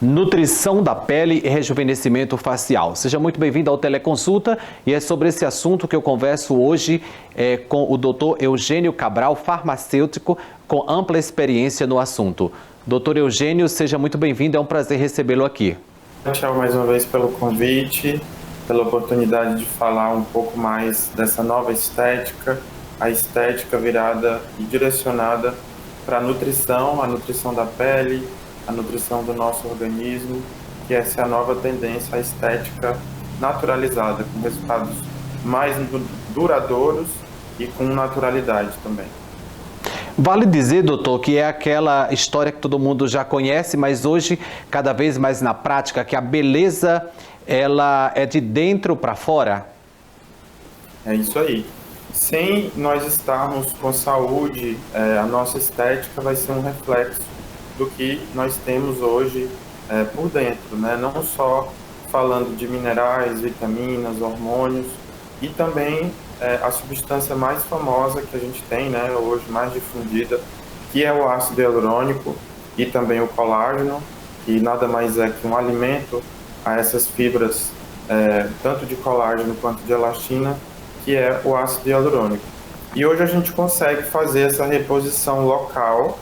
Nutrição da pele e rejuvenescimento facial. Seja muito bem-vindo ao Teleconsulta e é sobre esse assunto que eu converso hoje com o Dr. Eugênio Cabral, farmacêutico com ampla experiência no assunto. Dr. Eugênio, seja muito bem-vindo, é um prazer recebê-lo aqui. Tchau mais uma vez pelo convite, pela oportunidade de falar um pouco mais dessa nova estética, a estética virada e direcionada para a nutrição da pele, a nutrição do nosso organismo, que essa é a nova tendência, a estética naturalizada, com resultados mais duradouros e com naturalidade também. Vale dizer, doutor, que é aquela história que todo mundo já conhece, mas hoje, cada vez mais na prática, que a beleza, ela é de dentro para fora? É isso aí. Sem nós estarmos com saúde, a nossa estética vai ser um reflexo do que nós temos hoje por dentro, né? Não só falando de minerais, vitaminas, hormônios e também a substância mais famosa que a gente tem, né, hoje mais difundida, que é o ácido hialurônico e também o colágeno, que nada mais é que um alimento a essas fibras, tanto de colágeno quanto de elastina, que é o ácido hialurônico. E hoje a gente consegue fazer essa reposição local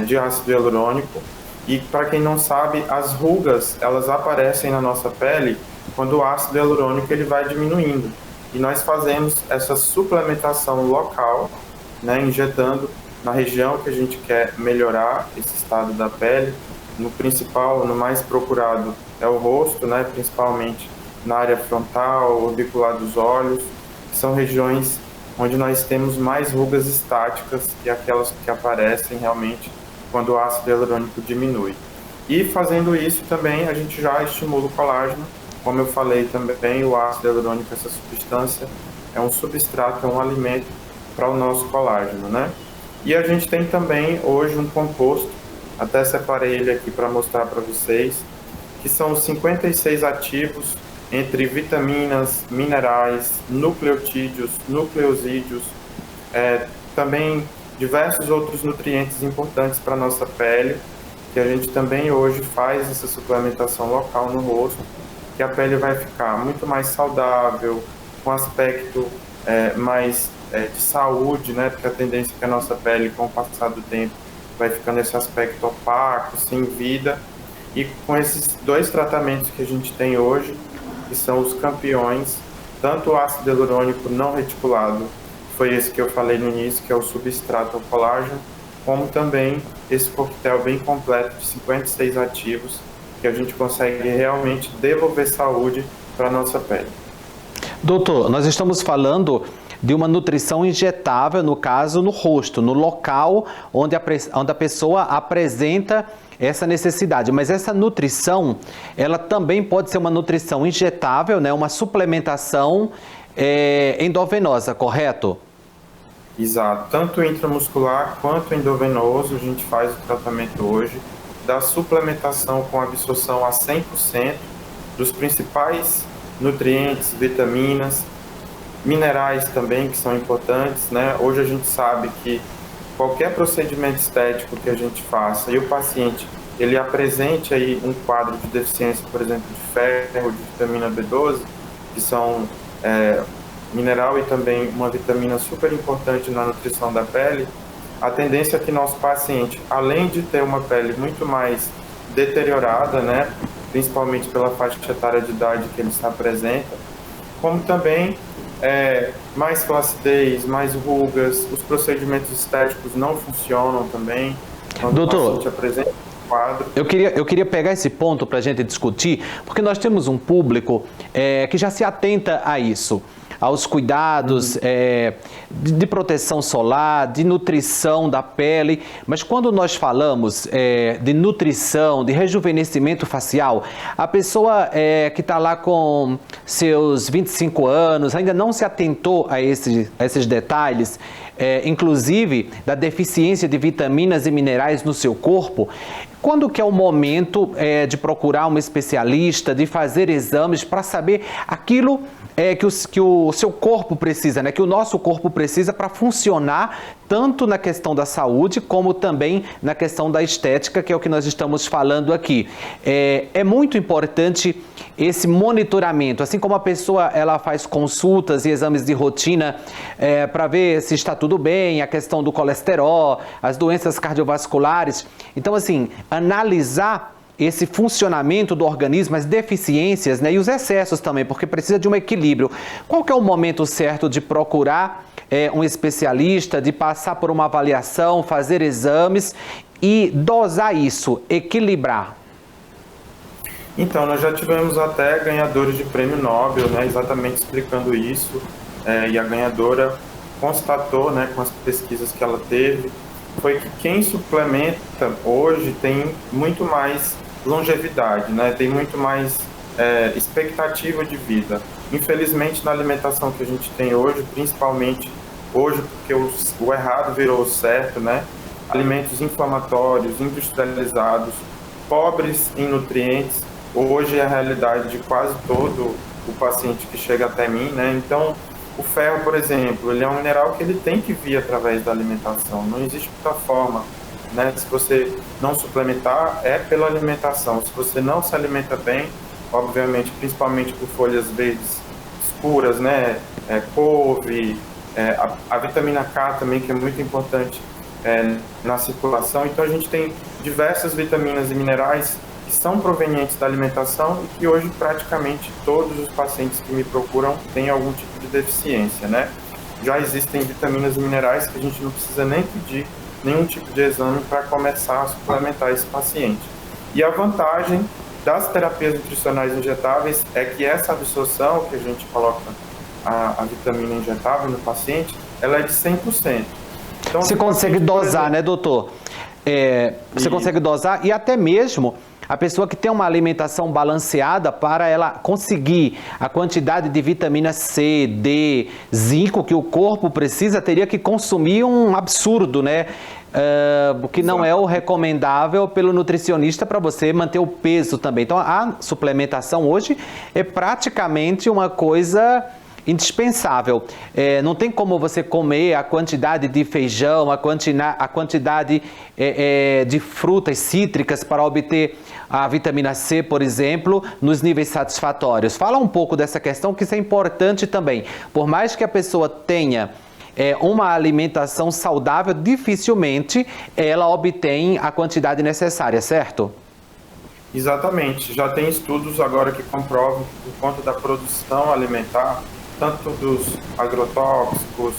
de ácido hialurônico, e para quem não sabe, as rugas elas aparecem na nossa pele quando o ácido hialurônico ele vai diminuindo, e nós fazemos essa suplementação local, né, injetando na região que a gente quer melhorar esse estado da pele. No mais procurado é o rosto, né, principalmente na área frontal, orbicular dos olhos, que são regiões onde nós temos mais rugas estáticas e aquelas que aparecem realmente quando o ácido hialurônico diminui. E fazendo isso também a gente já estimula o colágeno. Como eu falei também, o ácido hialurônico, essa substância, é um substrato, é um alimento para o nosso colágeno, né? E a gente tem também hoje um composto, até separei ele aqui para mostrar para vocês, que são os 56 ativos entre vitaminas, minerais, nucleotídeos, nucleosídeos, também diversos outros nutrientes importantes para a nossa pele, que a gente também hoje faz essa suplementação local no rosto, que a pele vai ficar muito mais saudável, com aspecto mais de saúde, né? Porque a tendência é que a nossa pele, com o passar do tempo, vai ficando esse aspecto opaco, sem vida. E com esses dois tratamentos que a gente tem hoje, que são os campeões, tanto o ácido hialurônico não reticulado, foi esse que eu falei no início, que é o substrato ao colágeno, como também esse coquetel bem completo de 56 ativos, que a gente consegue realmente devolver saúde para a nossa pele. Doutor, nós estamos falando de uma nutrição injetável, no caso, no rosto, no local onde a pessoa apresenta essa necessidade. Mas essa nutrição, ela também pode ser uma nutrição injetável, né? Uma suplementação endovenosa, correto? Exato. Tanto intramuscular quanto endovenoso, a gente faz o tratamento hoje da suplementação com absorção a 100% dos principais nutrientes, vitaminas, minerais também, que são importantes, né? Hoje a gente sabe que qualquer procedimento estético que a gente faça e o paciente ele apresente aí um quadro de deficiência, por exemplo, de ferro, de vitamina B12, que são mineral e também uma vitamina super importante na nutrição da pele, a tendência é que nosso paciente, além de ter uma pele muito mais deteriorada, né, principalmente pela faixa etária de idade que ele se apresenta, como também mais flacidez, mais rugas, os procedimentos estéticos não funcionam também. Doutor, o paciente apresenta um quadro. Eu queria pegar esse ponto para a gente discutir, porque nós temos um público que já se atenta a isso, aos cuidados de proteção solar, de nutrição da pele, mas quando nós falamos de nutrição, de rejuvenescimento facial, a pessoa que está lá com seus 25 anos ainda não se atentou a esses detalhes, inclusive da deficiência de vitaminas e minerais no seu corpo. Quando que é o momento de procurar um especialista, de fazer exames para saber aquilo que o seu corpo precisa, né? Que o nosso corpo precisa para funcionar tanto na questão da saúde, como também na questão da estética, que é o que nós estamos falando aqui. É muito importante esse monitoramento, assim como a pessoa ela faz consultas e exames de rotina para ver se está tudo bem, a questão do colesterol, as doenças cardiovasculares. Então, assim, analisar esse funcionamento do organismo, as deficiências, né, e os excessos também, porque precisa de um equilíbrio. Qual que é o momento certo de procurar um especialista, de passar por uma avaliação, fazer exames e dosar isso, equilibrar? Então, nós já tivemos até ganhadores de prêmio Nobel, né, exatamente explicando isso, e a ganhadora constatou, né, com as pesquisas que ela teve, foi que quem suplementa hoje tem muito mais longevidade, né, tem muito mais expectativa de vida. Infelizmente, na alimentação que a gente tem hoje, principalmente hoje, porque o errado virou o certo, né, alimentos inflamatórios, industrializados, pobres em nutrientes, hoje é a realidade de quase todo o paciente que chega até mim, né? Então, o ferro, por exemplo, ele é um mineral que ele tem que vir através da alimentação. Não existe outra forma, né? Se você não suplementar, é pela alimentação. Se você não se alimenta bem, obviamente, principalmente por folhas verdes escuras, né? Couve, a vitamina K também, que é muito importante na circulação. Então, a gente tem diversas vitaminas e minerais que são provenientes da alimentação e que hoje praticamente todos os pacientes que me procuram têm algum tipo de deficiência, né? Já existem vitaminas e minerais que a gente não precisa nem pedir nenhum tipo de exame para começar a suplementar esse paciente. E a vantagem das terapias nutricionais injetáveis é que essa absorção que a gente coloca a vitamina injetável no paciente, ela é de 100%. Então, você consegue dosar, né, doutor? Você consegue dosar e até mesmo a pessoa que tem uma alimentação balanceada, para ela conseguir a quantidade de vitamina C, D, zinco que o corpo precisa, teria que consumir um absurdo, né? O que não é o recomendável pelo nutricionista para você manter o peso também. Então, a suplementação hoje é praticamente uma coisa indispensável. Não tem como você comer a quantidade de feijão, a quantidade de frutas cítricas para obter a vitamina C, por exemplo, nos níveis satisfatórios. Fala um pouco dessa questão, que isso é importante também. Por mais que a pessoa tenha uma alimentação saudável, dificilmente ela obtém a quantidade necessária, certo? Exatamente. Já tem estudos agora que comprovam que, por conta da produção alimentar, tanto dos agrotóxicos,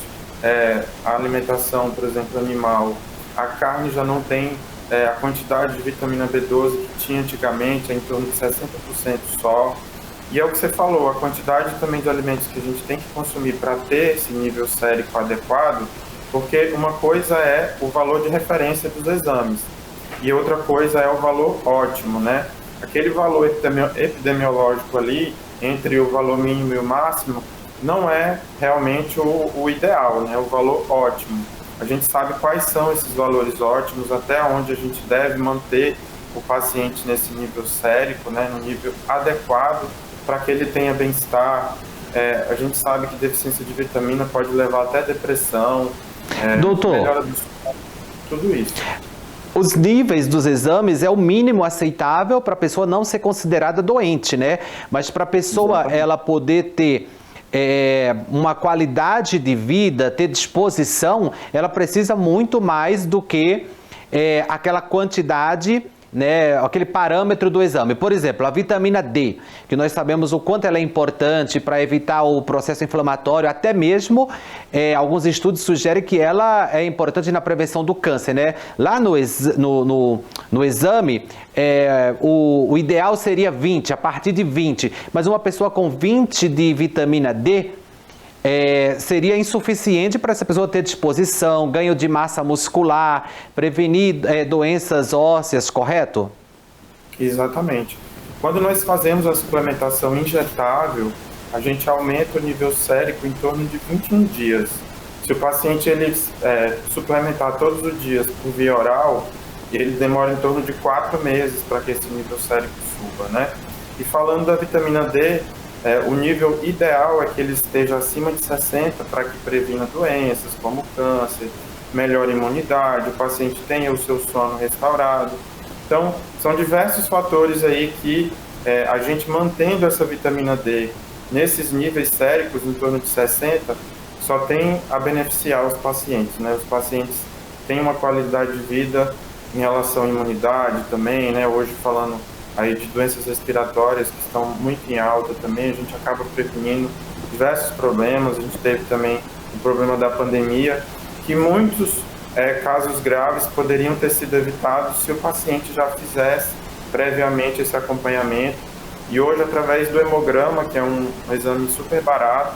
a alimentação, por exemplo, animal, a carne já não tem a quantidade de vitamina B12 que tinha antigamente, é em torno de 60% só. E é o que você falou, a quantidade também de alimentos que a gente tem que consumir para ter esse nível sérico adequado, porque uma coisa é o valor de referência dos exames e outra coisa é o valor ótimo, né? Aquele valor epidemiológico ali, entre o valor mínimo e o máximo, não é realmente o ideal, né? O valor ótimo. A gente sabe quais são esses valores ótimos, até onde a gente deve manter o paciente nesse nível sérico, né? No nível adequado para que ele tenha bem-estar. A gente sabe que deficiência de vitamina pode levar até depressão, doutor, melhora do sono, tudo isso. Os níveis dos exames é o mínimo aceitável para a pessoa não ser considerada doente, né? Mas para a pessoa ela poder ter uma qualidade de vida, ter disposição, ela precisa muito mais do que aquela quantidade, né, aquele parâmetro do exame. Por exemplo, a vitamina D, que nós sabemos o quanto ela é importante para evitar o processo inflamatório, até mesmo alguns estudos sugerem que ela é importante na prevenção do câncer, né? Lá no exame, o ideal seria 20, a partir de 20, mas uma pessoa com 20 de vitamina D seria insuficiente para essa pessoa ter disposição, ganho de massa muscular, prevenir doenças ósseas, correto? Exatamente. Quando nós fazemos a suplementação injetável, a gente aumenta o nível sérico em torno de 21 dias. Se o paciente suplementar todos os dias por via oral, ele demora em torno de 4 meses para que esse nível sérico suba, né? E falando da vitamina D, o nível ideal é que ele esteja acima de 60 para que previna doenças como câncer, melhora a imunidade, o paciente tenha o seu sono restaurado. Então, são diversos fatores aí que a gente mantendo essa vitamina D nesses níveis séricos, em torno de 60, só tem a beneficiar os pacientes, né? Os pacientes têm uma qualidade de vida em relação à imunidade também, né? Hoje falando aí de doenças respiratórias que estão muito em alta também, a gente acaba prevenindo diversos problemas. A gente teve também o problema da pandemia, que muitos casos graves poderiam ter sido evitados se o paciente já fizesse previamente esse acompanhamento. E hoje, através do hemograma, que é um exame super barato,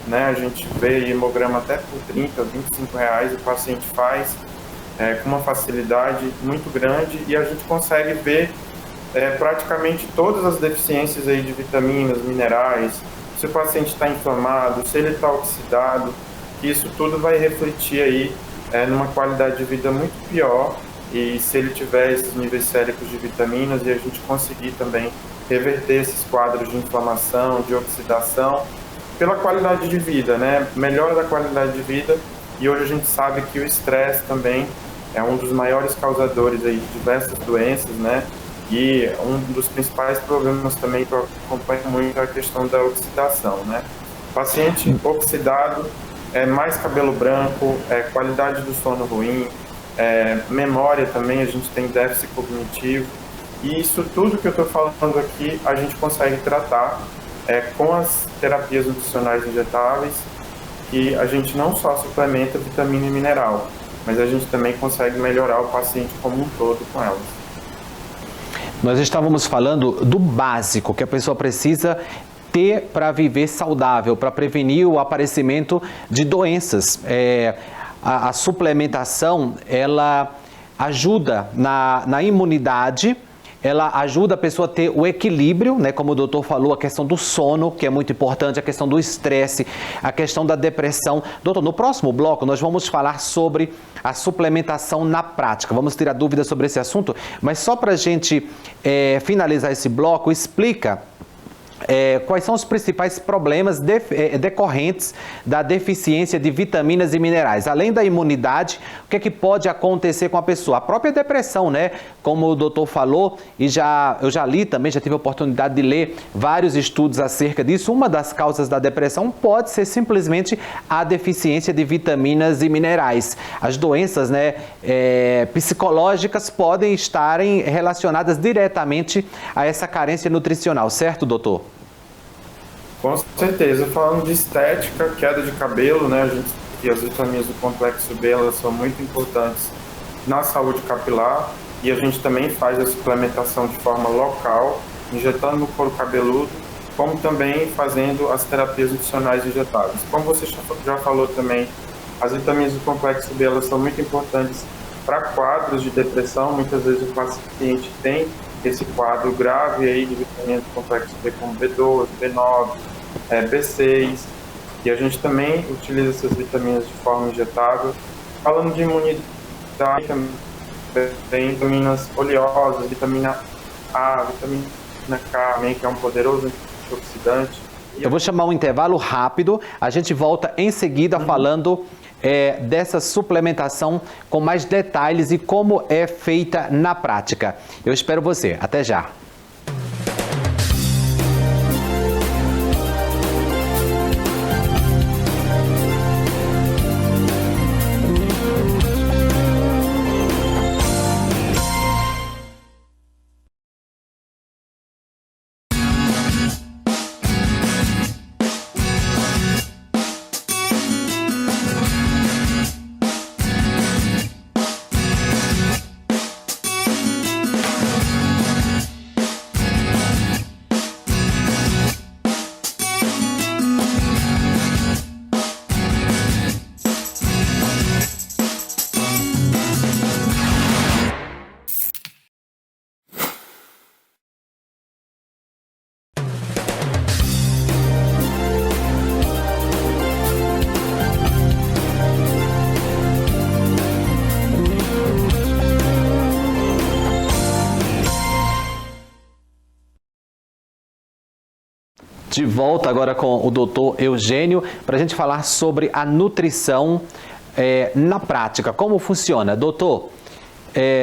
né, a gente vê hemograma até por 30, 25 reais, o paciente faz com uma facilidade muito grande e a gente consegue ver praticamente todas as deficiências aí de vitaminas, minerais, se o paciente está inflamado, se ele está oxidado, que isso tudo vai refletir aí numa qualidade de vida muito pior, e se ele tiver esses níveis séricos de vitaminas e a gente conseguir também reverter esses quadros de inflamação, de oxidação, pela qualidade de vida, né? Melhora da qualidade de vida, e hoje a gente sabe que o estresse também é um dos maiores causadores aí de diversas doenças, né? E um dos principais problemas também que eu acompanho muito é a questão da oxidação, né? Paciente oxidado, mais cabelo branco, qualidade do sono ruim, memória também, a gente tem déficit cognitivo. E isso tudo que eu estou falando aqui, a gente consegue tratar com as terapias nutricionais injetáveis, que a gente não só suplementa vitamina e mineral, mas a gente também consegue melhorar o paciente como um todo com elas. Nós estávamos falando do básico que a pessoa precisa ter para viver saudável, para prevenir o aparecimento de doenças. A suplementação, ela ajuda na imunidade, ela ajuda a pessoa a ter o equilíbrio, né? Como o doutor falou, a questão do sono, que é muito importante, a questão do estresse, a questão da depressão. Doutor, no próximo bloco nós vamos falar sobre a suplementação na prática. Vamos tirar dúvidas sobre esse assunto, mas só para a gente finalizar esse bloco, explica quais são os principais problemas decorrentes da deficiência de vitaminas e minerais. Além da imunidade, o que é que pode acontecer com a pessoa? A própria depressão, né? Como o doutor falou, e eu já li também, já tive a oportunidade de ler vários estudos acerca disso. Uma das causas da depressão pode ser simplesmente a deficiência de vitaminas e minerais. As doenças, né, psicológicas podem estarem relacionadas diretamente a essa carência nutricional, certo, doutor? Com certeza. Falando de estética, queda de cabelo, né, a gente sabe que as vitaminas do complexo B elas são muito importantes na saúde capilar, e a gente também faz a suplementação de forma local, injetando no couro cabeludo, como também fazendo as terapias nutricionais injetáveis. Como você já falou também, as vitaminas do complexo B elas são muito importantes para quadros de depressão. Muitas vezes o paciente tem esse quadro grave aí de vitaminas do complexo B, como B12, B9, B6, e a gente também utiliza essas vitaminas de forma injetável. Falando de imunidade, tem vitaminas oleosas, vitamina A, vitamina K, também, que é um poderoso antioxidante. Eu vou chamar um intervalo rápido, a gente volta em seguida falando dessa suplementação com mais detalhes e como é feita na prática. Eu espero você. Até já. De volta agora com o doutor Eugênio, para a gente falar sobre a nutrição na prática, como funciona? Doutor,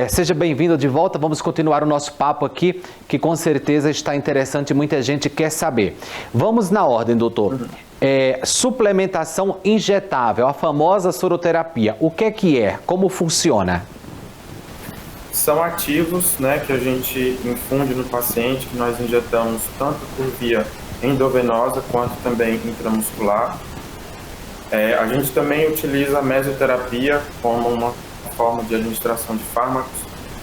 seja bem-vindo de volta, vamos continuar o nosso papo aqui, que com certeza está interessante e muita gente quer saber. Vamos na ordem, doutor. Suplementação injetável, a famosa soroterapia, o que é? Como funciona? São ativos, né, que a gente infunde no paciente, que nós injetamos tanto por via endovenosa quanto também intramuscular. A gente também utiliza a mesoterapia como uma forma de administração de fármacos.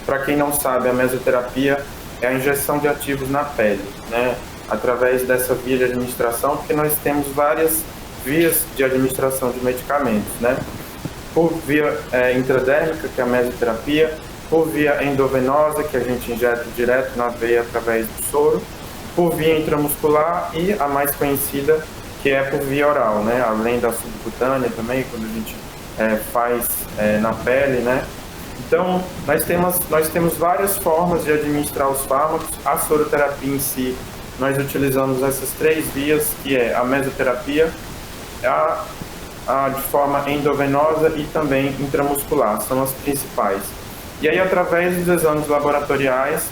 Para quem não sabe, a mesoterapia é a injeção de ativos na pele, né, através dessa via de administração, porque nós temos várias vias de administração de medicamentos, né, por via intradérmica, que é a mesoterapia, por via endovenosa, que a gente injeta direto na veia através do soro, por via intramuscular e a mais conhecida, que é por via oral, né? Além da subcutânea também, quando a gente faz na pele, né? Então, nós temos várias formas de administrar os fármacos. A soroterapia em si, nós utilizamos essas 3 vias, que é a mesoterapia, de forma endovenosa e também intramuscular, são as principais. E aí, através dos exames laboratoriais,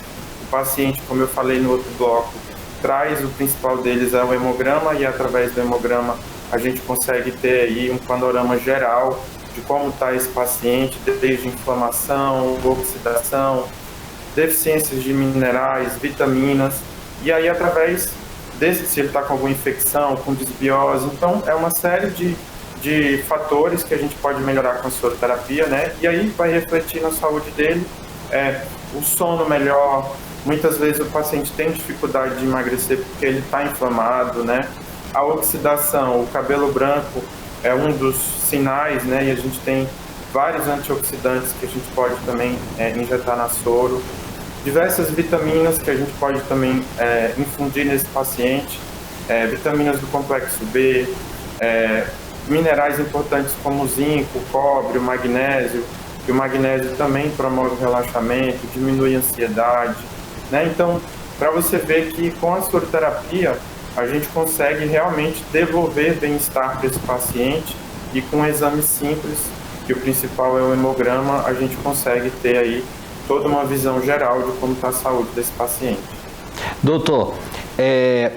o paciente, como eu falei no outro bloco, traz, o principal deles é o hemograma, e através do hemograma a gente consegue ter aí um panorama geral de como está esse paciente, desde inflamação, oxidação, deficiências de minerais, vitaminas, e aí através desse, se ele está com alguma infecção, com desbiose, então é uma série de fatores que a gente pode melhorar com a soroterapia, né? E aí vai refletir na saúde dele, o sono melhor. Muitas vezes o paciente tem dificuldade de emagrecer porque ele está inflamado, né? A oxidação, o cabelo branco é um dos sinais, né? E a gente tem vários antioxidantes que a gente pode também injetar na soro. Diversas vitaminas que a gente pode também infundir nesse paciente. Vitaminas do complexo B, minerais importantes como o zinco, o cobre, o magnésio. E o magnésio também promove o relaxamento, diminui a ansiedade, né? Então, para você ver que com a soroterapia a gente consegue realmente devolver bem-estar para esse paciente, e com um exame simples, que o principal é o hemograma, a gente consegue ter aí toda uma visão geral de como está a saúde desse paciente. Doutor,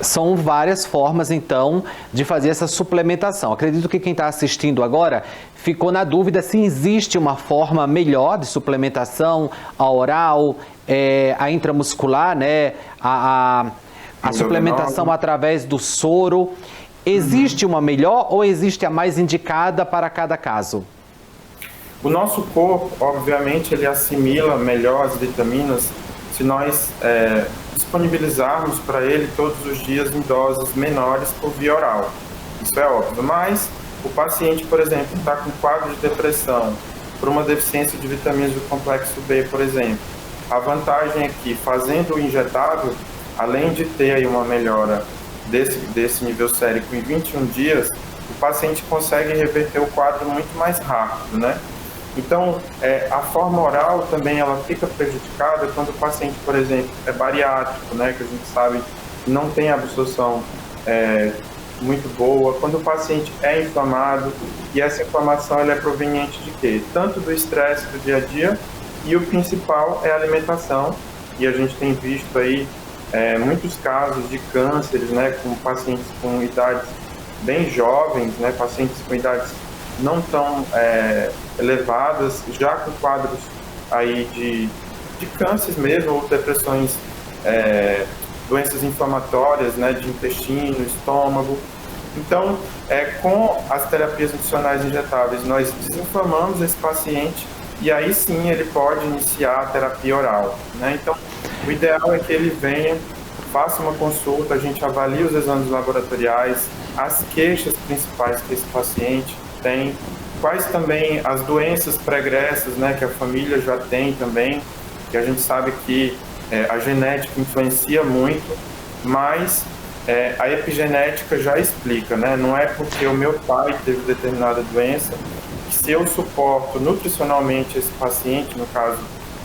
são várias formas, então, de fazer essa suplementação. Acredito que quem está assistindo agora ficou na dúvida se existe uma forma melhor de suplementação, a oral, a intramuscular, né? A suplementação através do soro. Existe uma melhor ou existe a mais indicada para cada caso? O nosso corpo, obviamente, ele assimila melhor as vitaminas se nós disponibilizarmos para ele todos os dias em doses menores por via oral. Isso é óbvio, mas o paciente, por exemplo, está com quadro de depressão por uma deficiência de vitaminas do complexo B, por exemplo. A vantagem é que, fazendo o injetável, além de ter aí uma melhora desse nível sérico em 21 dias, o paciente consegue reverter o quadro muito mais rápido, né? Então, a forma oral também ela fica prejudicada quando o paciente, por exemplo, é bariátrico, né, que a gente sabe que não tem absorção muito boa, quando o paciente é inflamado, e essa inflamação ela é proveniente de quê? Tanto do estresse do dia a dia, e o principal é a alimentação, e a gente tem visto aí muitos casos de cânceres, né, com pacientes com idades bem jovens, né, pacientes com idades não tão elevadas, já com quadros aí de cânceres mesmo, ou depressões, doenças inflamatórias, né, de intestino, estômago. Então, com as terapias nutricionais injetáveis, nós desinflamamos esse paciente, e aí sim ele pode iniciar a terapia oral, né? Então, o ideal é que ele venha, faça uma consulta, a gente avalie os exames laboratoriais, as queixas principais que esse paciente tem, quais também as doenças pregressas, né, que a família já tem também, que a gente sabe que a genética influencia muito, mas a epigenética já explica, né? Não é porque o meu pai teve determinada doença que, se eu suporto nutricionalmente esse paciente, no caso,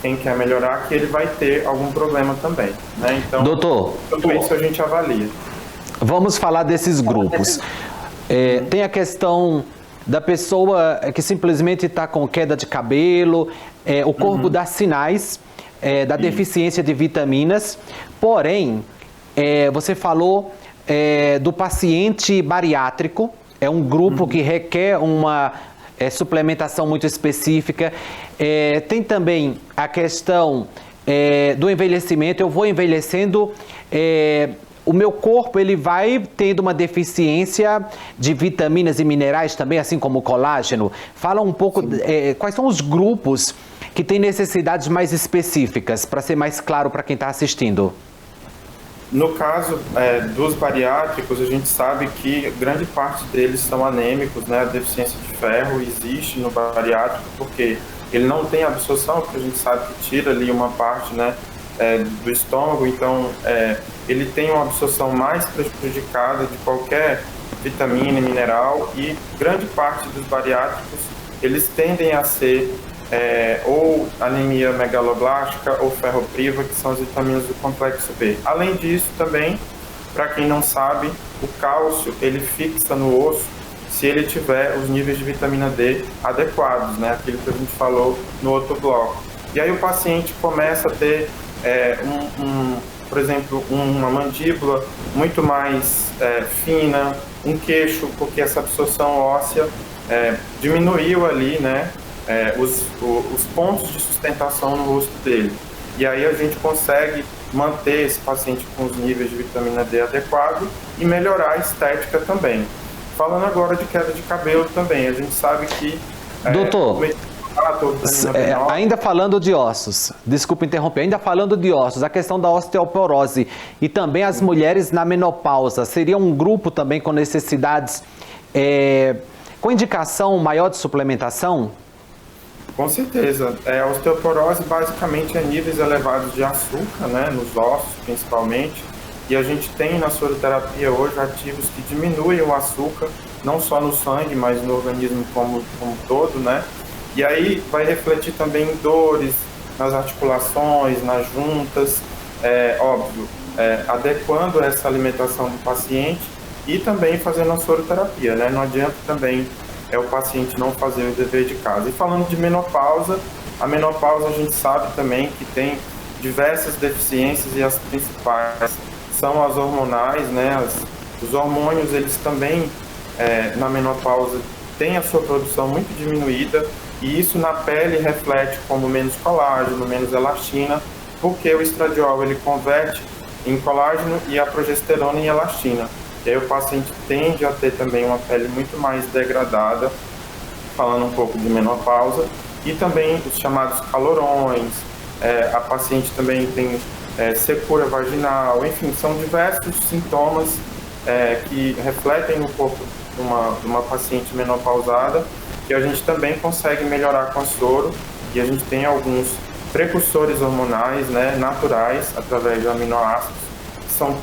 quem quer melhorar, que ele vai ter algum problema também, né? Então, doutor, tudo isso a gente avalia. Vamos falar desses grupos. Tem a questão da pessoa que simplesmente está com queda de cabelo, o corpo dá sinais da deficiência de vitaminas, porém, você falou do paciente bariátrico, é um grupo que requer uma suplementação muito específica. Tem também a questão do envelhecimento. Eu vou envelhecendo, o meu corpo ele vai tendo uma deficiência de vitaminas e minerais também, assim como o colágeno. Fala um pouco quais são os grupos que têm necessidades mais específicas, para ser mais claro para quem está assistindo. No caso dos bariátricos, a gente sabe que grande parte deles são anêmicos, né? A deficiência de ferro existe no bariátrico porque ele não tem absorção, porque a gente sabe que tira ali uma parte, né, do estômago, então ele tem uma absorção mais prejudicada de qualquer vitamina e mineral, e grande parte dos bariátricos eles tendem a ser ou anemia megaloblástica ou ferropriva, que são as vitaminas do complexo B. Além disso, também, para quem não sabe, o cálcio ele fixa no osso se ele tiver os níveis de vitamina D adequados, né? Aquilo que a gente falou no outro bloco. E aí o paciente começa a ter, por exemplo, uma mandíbula muito mais fina, um queixo, porque essa absorção óssea diminuiu ali, né? Os pontos de sustentação no rosto dele. E aí a gente consegue manter esse paciente com os níveis de vitamina D adequado e melhorar a estética também. Falando agora de queda de cabelo também, a gente sabe que... Doutor, ainda falando de ossos, desculpa interromper, ainda falando de ossos, a questão da osteoporose e também as mulheres na menopausa, seria um grupo também com necessidades, com indicação maior de suplementação? Com certeza. A osteoporose basicamente é níveis elevados de açúcar, né, nos ossos principalmente, e a gente tem na soroterapia hoje ativos que diminuem o açúcar, não só no sangue, mas no organismo como um todo, né? E aí vai refletir também em dores, nas articulações, nas juntas, óbvio, adequando essa alimentação do paciente e também fazendo a soroterapia, né? Não adianta também o paciente não fazer o dever de casa. E falando de menopausa, a menopausa a gente sabe também que tem diversas deficiências e as principais são as hormonais, né? Os hormônios, eles também, na menopausa, têm a sua produção muito diminuída, e isso na pele reflete como menos colágeno, menos elastina, porque o estradiol ele converte em colágeno e a progesterona em elastina. E aí o paciente tende a ter também uma pele muito mais degradada, falando um pouco de menopausa, e também os chamados calorões, a paciente também tem secura vaginal, enfim, são diversos sintomas que refletem no corpo de uma paciente menopausada, que a gente também consegue melhorar com a soro, e a gente tem alguns precursores hormonais, né, naturais, através de aminoácidos, que são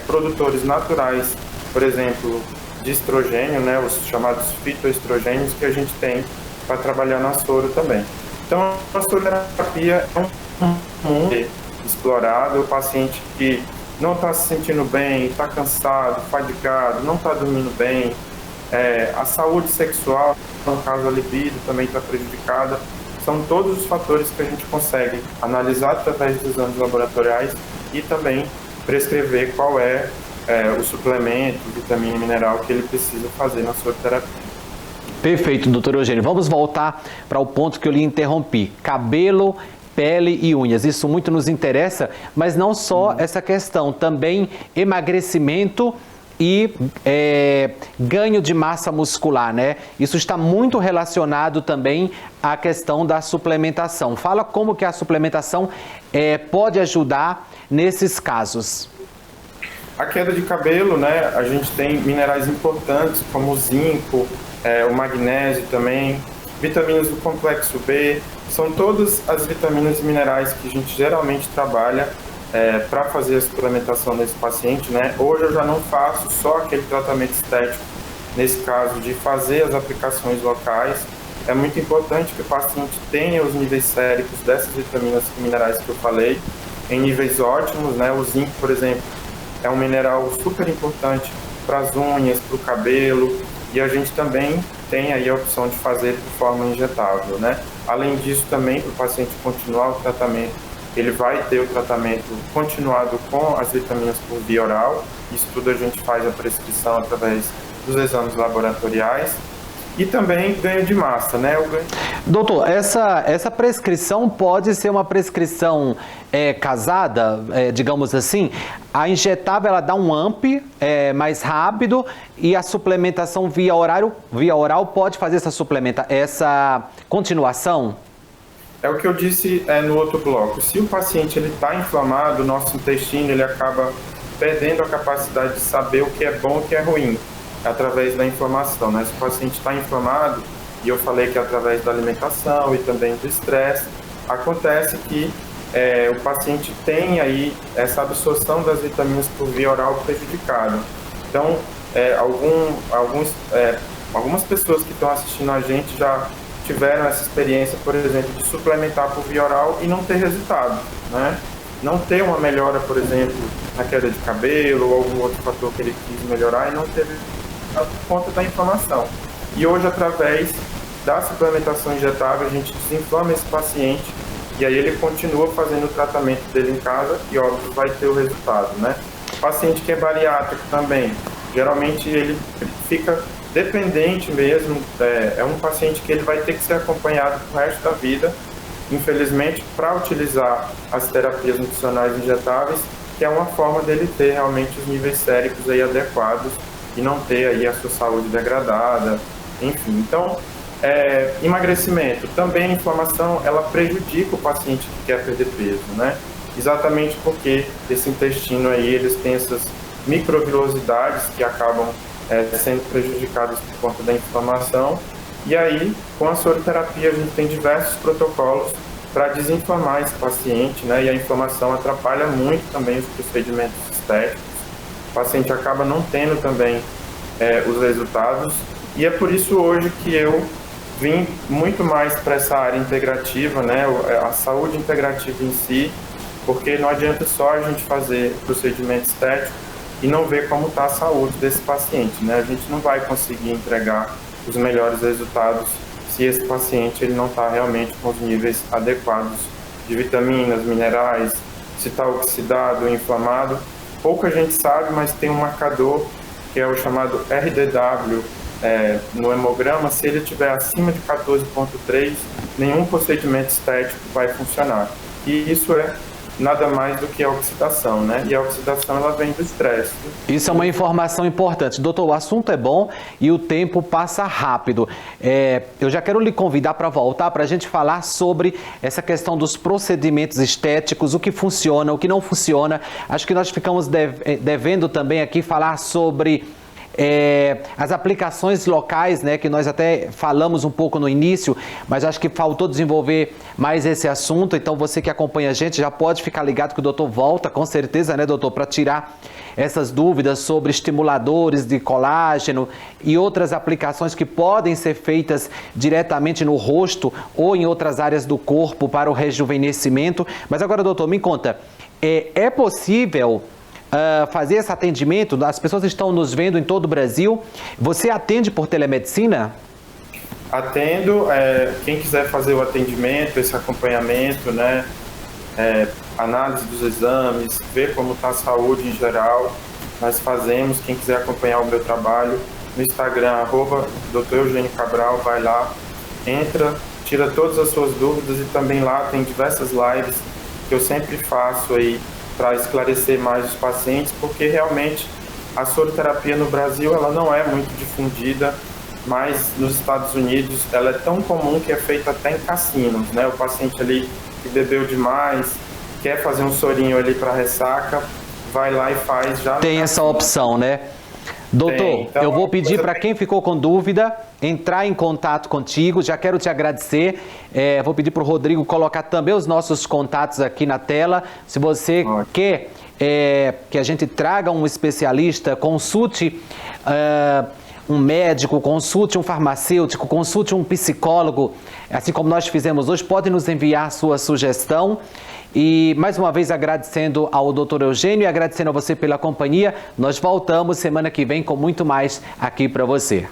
produtores naturais, por exemplo, de estrogênio, né, os chamados fitoestrogênios, que a gente tem para trabalhar na soro também. Então, a soroterapia é um mundo explorado, o paciente que não está se sentindo bem, está cansado, fadigado, não está dormindo bem, a saúde sexual, no caso a libido, também está prejudicada. São todos os fatores que a gente consegue analisar através dos exames laboratoriais e também prescrever qual é o suplemento, vitamina e mineral que ele precisa fazer na soroterapia. Perfeito, doutor Eugênio. Vamos voltar para o ponto que eu lhe interrompi. Cabelo, pele e unhas. Isso muito nos interessa, mas não só essa questão, também emagrecimento e ganho de massa muscular, né? Isso está muito relacionado também à questão da suplementação. Fala como que a suplementação pode ajudar nesses casos. A queda de cabelo, né? A gente tem minerais importantes como o zinco, o magnésio também, vitaminas do complexo B, são todas as vitaminas e minerais que a gente geralmente trabalha para fazer a suplementação desse paciente, né? Hoje eu já não faço só aquele tratamento estético, nesse caso de fazer as aplicações locais. É muito importante que o paciente tenha os níveis séricos dessas vitaminas e minerais que eu falei, em níveis ótimos, né? O zinco, por exemplo, é um mineral super importante para as unhas, para o cabelo, e a gente também tem aí a opção de fazer de forma injetável, né? Além disso, também, para o paciente continuar o tratamento, ele vai ter o tratamento continuado com as vitaminas por via oral. Isso tudo a gente faz a prescrição através dos exames laboratoriais. E também ganho de massa, né? Doutor, essa prescrição pode ser uma prescrição casada, digamos assim? A injetável, ela dá um AMP mais rápido e a suplementação via oral pode fazer essa continuação? É o que eu disse no outro bloco. Se o paciente está inflamado, o nosso intestino ele acaba perdendo a capacidade de saber o que é bom e o que é ruim, através da inflamação, né? Se o paciente está inflamado, e eu falei que através da alimentação e também do estresse, acontece que o paciente tem aí essa absorção das vitaminas por via oral prejudicada. Então, algumas pessoas que estão assistindo a gente já tiveram essa experiência, por exemplo, de suplementar por via oral e não ter resultado, né? Não ter uma melhora, por exemplo, na queda de cabelo ou algum outro fator que ele quis melhorar e não teve por conta da inflamação. E hoje, através da suplementação injetável, a gente desinflama esse paciente e aí ele continua fazendo o tratamento dele em casa e, óbvio, vai ter o resultado, né? O paciente que é bariátrico também, geralmente ele fica dependente mesmo, é um paciente que ele vai ter que ser acompanhado pro resto da vida, infelizmente, para utilizar as terapias nutricionais injetáveis, que é uma forma dele ter realmente os níveis séricos aí adequados e não ter aí a sua saúde degradada, enfim. Então, emagrecimento, também a inflamação, ela prejudica o paciente que quer perder peso, né? Exatamente porque esse intestino aí, eles têm essas microvilosidades que acabam sendo prejudicadas por conta da inflamação. E aí, com a soroterapia, a gente tem diversos protocolos para desinflamar esse paciente, né? E a inflamação atrapalha muito também os procedimentos estéticos. O paciente acaba não tendo também os resultados. E é por isso hoje que eu vim muito mais para essa área integrativa, né? A saúde integrativa em si, porque não adianta só a gente fazer procedimento estético e não ver como está a saúde desse paciente, né? A gente não vai conseguir entregar os melhores resultados se esse paciente ele não está realmente com os níveis adequados de vitaminas, minerais, se está oxidado, inflamado. Pouca gente sabe, mas tem um marcador que é o chamado RDW no hemograma. Se ele estiver acima de 14,3, nenhum procedimento estético vai funcionar. E isso é nada mais do que a oxidação, né? E a oxidação, ela vem do estresse. Isso é uma informação importante. Doutor, o assunto é bom e o tempo passa rápido. Eu já quero lhe convidar para voltar para a gente falar sobre essa questão dos procedimentos estéticos, o que funciona, o que não funciona. Acho que nós ficamos devendo também aqui falar sobre as aplicações locais, né, que nós até falamos um pouco no início, mas acho que faltou desenvolver mais esse assunto. Então você que acompanha a gente já pode ficar ligado que o doutor volta, com certeza, né, doutor, para tirar essas dúvidas sobre estimuladores de colágeno e outras aplicações que podem ser feitas diretamente no rosto ou em outras áreas do corpo para o rejuvenescimento. Mas agora, doutor, me conta, é possível fazer esse atendimento? As pessoas estão nos vendo em todo o Brasil. Você atende por telemedicina? Atendo. Quem quiser fazer o atendimento, esse acompanhamento, né? Análise dos exames, ver como está a saúde em geral, nós fazemos. Quem quiser acompanhar o meu trabalho, no Instagram, @Dr. Eugênio Cabral, vai lá, entra, tira todas as suas dúvidas, e também lá tem diversas lives que eu sempre faço aí para esclarecer mais os pacientes, porque realmente a soroterapia no Brasil ela não é muito difundida, mas nos Estados Unidos ela é tão comum que é feita até em cassinos, né? O paciente ali que bebeu demais, quer fazer um sorinho ali para ressaca, vai lá e faz já. Tem essa opção, né? Doutor, então, eu vou pedir para quem ficou com dúvida entrar em contato contigo. Já quero te agradecer. Vou pedir para o Rodrigo colocar também os nossos contatos aqui na tela. Se você quer que a gente traga um especialista, consulte um médico, consulte um farmacêutico, consulte um psicólogo, assim como nós fizemos hoje, pode nos enviar sua sugestão. E mais uma vez agradecendo ao Dr. Eugênio e agradecendo a você pela companhia. Nós voltamos semana que vem com muito mais aqui para você.